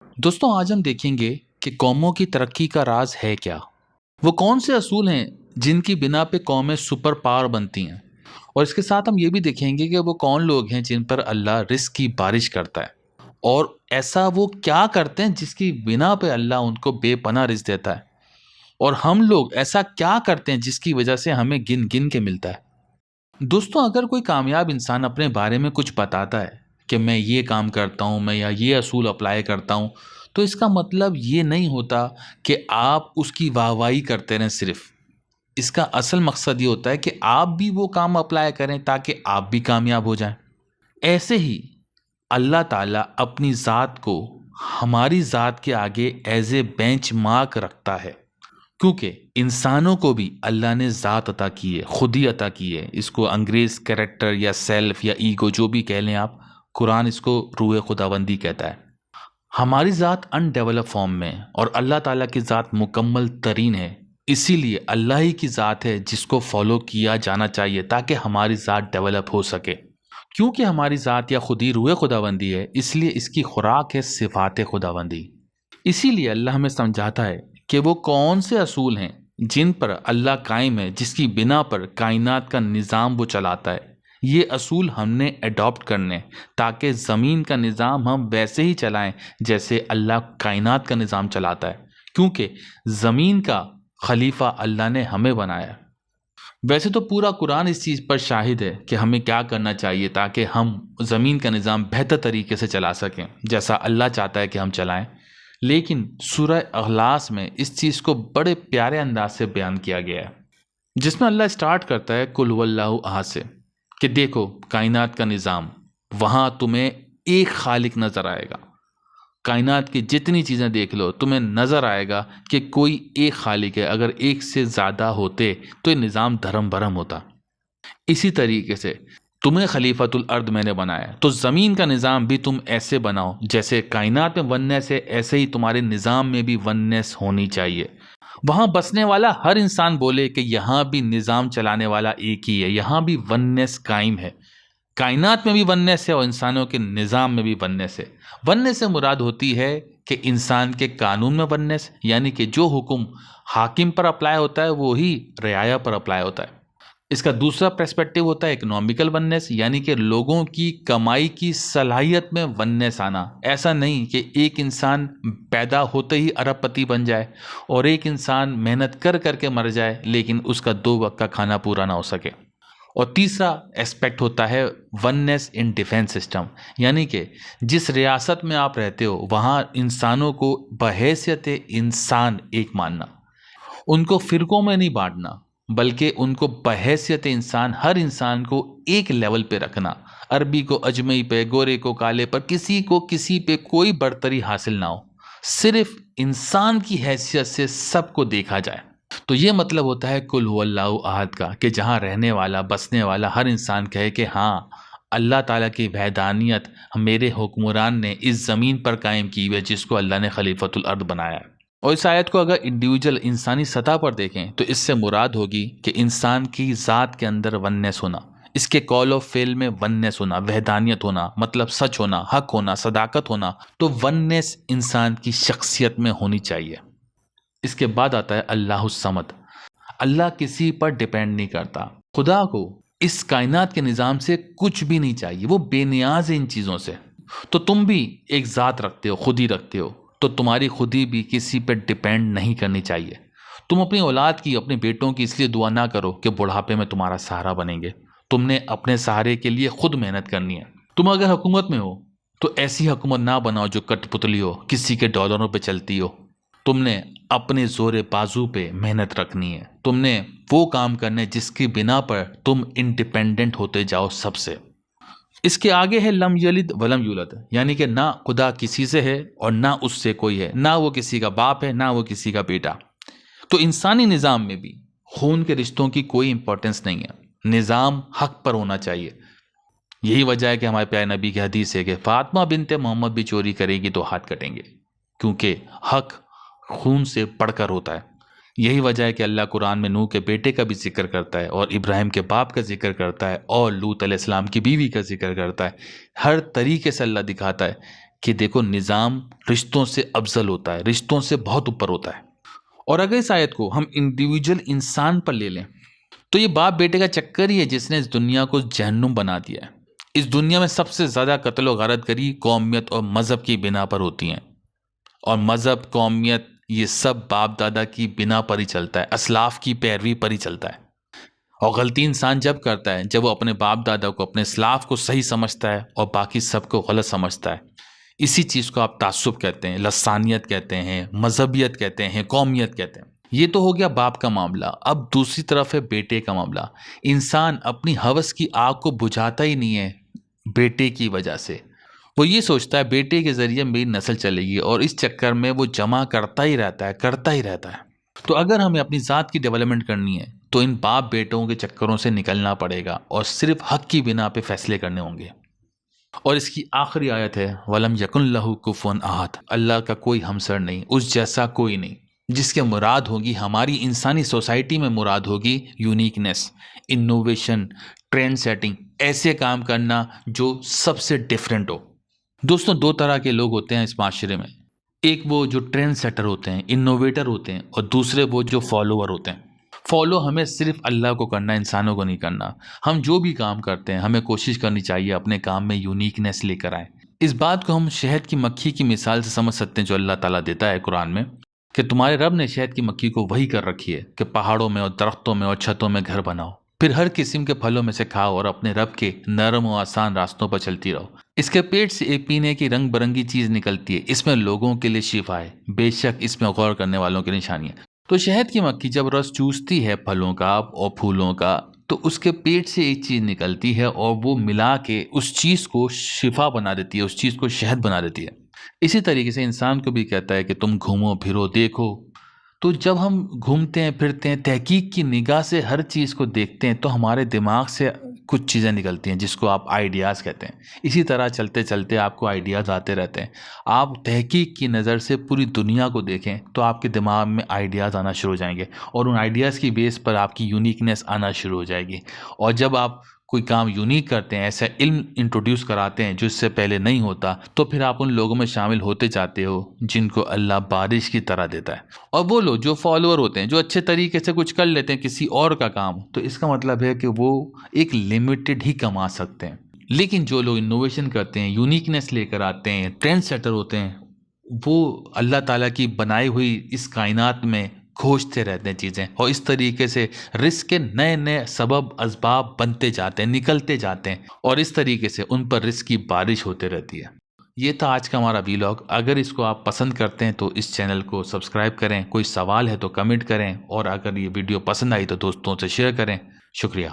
दोस्तों आज हम देखेंगे कि कौमों की तरक्की का राज है क्या। वो कौन से असूल हैं जिनकी बिना पे कौमें सुपर पावर बनती हैं। और इसके साथ हम ये भी देखेंगे कि वो कौन लोग हैं जिन पर अल्लाह रिस्क की बारिश करता है और ऐसा वो क्या करते हैं जिसकी बिना पे अल्लाह उनको बेपनाह रिस्क देता है। और हम लोग ऐसा क्या करते हैं जिसकी वजह से हमें गिन गिन के मिलता है। दोस्तों अगर कोई कामयाब इंसान अपने बारे में कुछ बताता है कि मैं ये काम करता हूँ मैं या ये असूल अप्लाई करता हूँ, तो इसका मतलब ये नहीं होता कि आप उसकी वाहवाही करते रहें। सिर्फ इसका असल मकसद ये होता है कि आप भी वो काम अप्लाई करें ताकि आप भी कामयाब हो जाएं। ऐसे ही अल्लाह ताला अपनी ज़ात को हमारी ज़ात के आगे एज ए बेंच मार्क रखता है, क्योंकि इंसानों को भी अल्लाह ने ज़ात अता की है, खुद ही अता की है। इसको अंग्रेज़ कैरेक्टर या सेल्फ या ईगो जो भी कह लें आप, कुरान इसको रूह खुदाबंदी कहता है। हमारी ज़ात अनडेवलप फॉर्म में है और अल्लाह ताला की ज़ात मुकम्मल तरीन है। इसीलिए अल्लाह ही की ज़ात है जिसको फॉलो किया जाना चाहिए ताकि हमारी ज़ात डेवलप हो सके। क्योंकि हमारी ज़ात या खुद ही रूह खुदाबंदी है, इसलिए इसकी खुराक है सिफ़ात खुदाबंदी। इसीलिए अल्लाह हमें समझाता है कि वो कौन से असूल हैं जिन पर अल्लाह कायम है, जिसकी बिना पर कायनात का निज़ाम वो चलाता है। ये असूल हमने अडॉप्ट करने ताकि ज़मीन का निज़ाम हम वैसे ही चलाएं जैसे अल्लाह कायनात का निज़ाम चलाता है, क्योंकि ज़मीन का खलीफा अल्लाह ने हमें बनाया। वैसे तो पूरा कुरान इस चीज़ पर शाहिद है कि हमें क्या करना चाहिए ताकि हम ज़मीन का निज़ाम बेहतर तरीके से चला सकें जैसा अल्लाह चाहता है कि हम चलाएं। लेकिन सूरह अखलास में इस चीज़ को बड़े प्यारे अंदाज से बयान किया गया है, जिसमें अल्लाह स्टार्ट करता है कुल हुवल्लाहु अहद से कि देखो कायनात का निज़ाम, वहाँ तुम्हें एक खालिक नज़र आएगा। कायनात की जितनी चीज़ें देख लो तुम्हें नज़र आएगा कि कोई एक खालिक है। अगर एक से ज़्यादा होते तो ये निज़ाम धर्म भरम होता। इसी तरीके से तुम्हें खलीफतुल अर्द मैंने बनाया, तो ज़मीन का निज़ाम भी तुम ऐसे बनाओ जैसे कायनात में वननेस है, ऐसे ही तुम्हारे निज़ाम में भी वननेस होनी चाहिए। वहाँ बसने वाला हर इंसान बोले कि यहाँ भी निज़ाम चलाने वाला एक ही है, यहाँ भी वननेस कायम है। कायनात में भी वननेस है और इंसानों के निज़ाम में भी वननेस है। वननेस से मुराद होती है कि इंसान के कानून में वननेस, यानी कि जो हुक्म हाकिम पर अप्लाई होता है वो ही रियाया पर अप्लाई होता है। इसका दूसरा पर्सपेक्टिव होता है इकोनॉमिकल वननेस, यानी कि लोगों की कमाई की सलाहियत में वननेस आना। ऐसा नहीं कि एक इंसान पैदा होते ही अरबपति बन जाए और एक इंसान मेहनत कर करके मर जाए लेकिन उसका 2 वक्त का खाना पूरा ना हो सके। और तीसरा एस्पेक्ट होता है वननेस इन डिफेंस सिस्टम, यानी कि जिस रियासत में आप रहते हो वहाँ इंसानों को बहैसियत इंसान एक मानना, उनको फिरकों में नहीं बांटना, बल्कि उनको बहैसियत इंसान हर इंसान को एक लेवल पे रखना। अरबी को अजमई पे, गोरे को काले पर, किसी को किसी पे कोई बढ़तरी हासिल ना हो, सिर्फ इंसान की हैसियत से सबको देखा जाए। तो ये मतलब होता है कुल हुवल्लाहु अहद का, कि जहाँ रहने वाला बसने वाला हर इंसान कहे कि हाँ अल्लाह ताला की वहदानियत मेरे हुक्मरान ने इस ज़मीन पर कायम की हुई है जिसको अल्लाह ने खलीफतुल अर्द बनाया है। और इस आयत को अगर इंडिविजुअल इंसानी सतह पर देखें तो इससे मुराद होगी कि इंसान की ज़ात के अंदर वननेस होना, इसके कॉल ऑफ फेल में वननेस होना, वहदानियत होना, मतलब सच होना, हक होना, सदाकत होना। तो वननेस इंसान की शख्सियत में होनी चाहिए। इसके बाद आता है अल्लाह समद। अल्लाह किसी पर डिपेंड नहीं करता। खुदा को इस कायनात के निज़ाम से कुछ भी नहीं चाहिए, वो बेनियाज है इन चीज़ों से। तो तुम भी एक ज़ात रखते हो, खुद ही रखते हो, तो तुम्हारी खुदी भी किसी पर डिपेंड नहीं करनी चाहिए। तुम अपनी औलाद की, अपने बेटों की इसलिए दुआ ना करो कि बुढ़ापे में तुम्हारा सहारा बनेंगे। तुमने अपने सहारे के लिए खुद मेहनत करनी है। तुम अगर हुकूमत में हो तो ऐसी हुकूमत ना बनाओ जो कठपुतली हो, किसी के डॉलरों पे चलती हो। तुमने अपने जोरे बाजू पे मेहनत रखनी है। तुमने वो काम करने जिसकी बिना पर तुम इंडिपेंडेंट होते जाओ सबसे। इसके आगे है लम यलिद वलम यूलद, यानी कि ना खुदा किसी से है और ना उससे कोई है, ना वो किसी का बाप है ना वो किसी का बेटा। तो इंसानी निज़ाम में भी खून के रिश्तों की कोई इंपॉर्टेंस नहीं है। निज़ाम हक पर होना चाहिए। यही वजह है कि हमारे प्यारे नबी की हदीस है कि फातिमा बिनते मोहम्मद भी चोरी करेगी तो हाथ कटेंगे, क्योंकि हक खून से बढ़कर होता है। यही वजह है कि अल्लाह कुरान में नूह के बेटे का भी जिक्र करता है और इब्राहिम के बाप का जिक्र करता है और लूत अलैहिस्सलाम की बीवी का जिक्र करता है। हर तरीके से अल्लाह दिखाता है کہ دیکھو نظام رشتوں سے افضل ہوتا ہے، رشتوں سے بہت اوپر ہوتا ہے۔ اور اگر اس آیت کو ہم انڈیویجول انسان پر لے لیں تو یہ باپ بیٹے کا چکر ہی ہے جس نے اس دنیا کو جہنم بنا دیا ہے۔ اس دنیا میں سب سے زیادہ قتل و غارت گری قومیت اور مذہب کی بنا پر ہوتی ہیں، اور مذہب، قومیت، یہ سب باپ دادا کی بنا پر ہی چلتا ہے، اسلاف کی پیروی پر ہی چلتا ہے۔ اور غلطی انسان جب کرتا ہے جب وہ اپنے باپ دادا کو، اپنے اسلاف کو صحیح سمجھتا ہے اور باقی سب کو غلط سمجھتا ہے۔ اسی چیز کو آپ تعصب کہتے ہیں، لسانیت کہتے ہیں، مذہبیت کہتے ہیں، قومیت کہتے ہیں۔ یہ تو ہو گیا باپ کا معاملہ۔ اب دوسری طرف ہے بیٹے کا معاملہ۔ انسان اپنی ہوس کی آگ کو بجھاتا ہی نہیں ہے بیٹے کی وجہ سے۔ وہ یہ سوچتا ہے بیٹے کے ذریعے میری نسل چلے گی، اور اس چکر میں وہ جمع کرتا ہی رہتا ہے۔ تو اگر ہمیں اپنی ذات کی ڈیولپمنٹ کرنی ہے تو ان باپ بیٹوں کے چکروں سے نکلنا پڑے گا، اور صرف حق کی بنا پہ فیصلے کرنے ہوں گے۔ اور اس کی آخری آیت ہے وَلَمْ يَكُنْ لَهُ كُفُوًا أَحَدٌ، اللہ کا کوئی ہمسر نہیں، اس جیسا کوئی نہیں، جس کے مراد ہوگی، ہماری انسانی سوسائٹی میں مراد ہوگی یونیکنیس، انوویشن، ٹرینڈ سیٹنگ، ایسے کام کرنا جو سب سے ڈیفرنٹ ہو۔ دوستوں، دو طرح کے لوگ ہوتے ہیں اس معاشرے میں، ایک وہ جو ٹرینڈ سیٹر ہوتے ہیں، انوویٹر ہوتے ہیں، اور دوسرے وہ جو فالوور ہوتے ہیں۔ فالو ہمیں صرف اللہ کو کرنا، انسانوں کو نہیں کرنا۔ ہم جو بھی کام کرتے ہیں ہمیں کوشش کرنی چاہیے اپنے کام میں یونیکنیس لے کر آئیں۔ اس بات کو ہم شہد کی مکھی کی مثال سے سمجھ سکتے ہیں جو اللہ تعالیٰ دیتا ہے قرآن میں، کہ تمہارے رب نے شہد کی مکھی کو وہی کر رکھی ہے کہ پہاڑوں میں اور درختوں میں اور چھتوں میں گھر بناؤ، پھر ہر قسم کے پھلوں میں سے کھاؤ اور اپنے رب کے نرم و آسان راستوں پر چلتی رہو۔ اس کے پیٹ سے ایک پینے کی رنگ برنگی چیز نکلتی ہے، اس میں لوگوں کے لیے شفا ہے، بے شک اس میں غور کرنے والوں کی نشانی ہے۔ تو شہد کی مکھی جب رس چوستی ہے پھلوں کا اور پھولوں کا، تو اس کے پیٹ سے ایک چیز نکلتی ہے اور وہ ملا کے اس چیز کو شفا بنا دیتی ہے، اس چیز کو شہد بنا دیتی ہے۔ اسی طریقے سے انسان کو بھی کہتا ہے کہ تم گھومو پھرو دیکھو۔ تو جب ہم گھومتے ہیں پھرتے ہیں، تحقیق کی نگاہ سے ہر چیز کو دیکھتے ہیں، تو ہمارے دماغ سے کچھ چیزیں نکلتی ہیں جس کو آپ آئیڈیاز کہتے ہیں۔ اسی طرح چلتے چلتے آپ کو آئیڈیاز آتے رہتے ہیں۔ آپ تحقیق کی نظر سے پوری دنیا کو دیکھیں تو آپ کے دماغ میں آئیڈیاز آنا شروع ہو جائیں گے، اور ان آئیڈیاز کی بیس پر آپ کی یونیکنیس آنا شروع ہو جائے گی۔ اور جب آپ کوئی کام یونیک کرتے ہیں، ایسا علم انٹروڈیوس کراتے ہیں جو اس سے پہلے نہیں ہوتا، تو پھر آپ ان لوگوں میں شامل ہوتے جاتے ہو جن کو اللہ بارش کی طرح دیتا ہے۔ اور وہ لوگ جو فالوور ہوتے ہیں، جو اچھے طریقے سے کچھ کر لیتے ہیں کسی اور کا کام، تو اس کا مطلب ہے کہ وہ ایک لمیٹڈ ہی کما سکتے ہیں۔ لیکن جو لوگ انوویشن کرتے ہیں، یونیکنیس لے کر آتے ہیں، ٹرینڈ سیٹر ہوتے ہیں، وہ اللہ تعالیٰ کی بنائی ہوئی اس کائنات میں کھوجتے رہتے ہیں چیزیں، اور اس طریقے سے رزق کے نئے نئے سبب اسباب بنتے جاتے ہیں، نکلتے جاتے ہیں، اور اس طریقے سے ان پر رزق کی بارش ہوتے رہتی ہے۔ یہ تھا آج کا ہمارا ویلاگ۔ اگر اس کو آپ پسند کرتے ہیں تو اس چینل کو سبسکرائب کریں، کوئی سوال ہے تو کمنٹ کریں، اور اگر یہ ویڈیو پسند آئی تو دوستوں سے شیئر کریں۔ شکریہ۔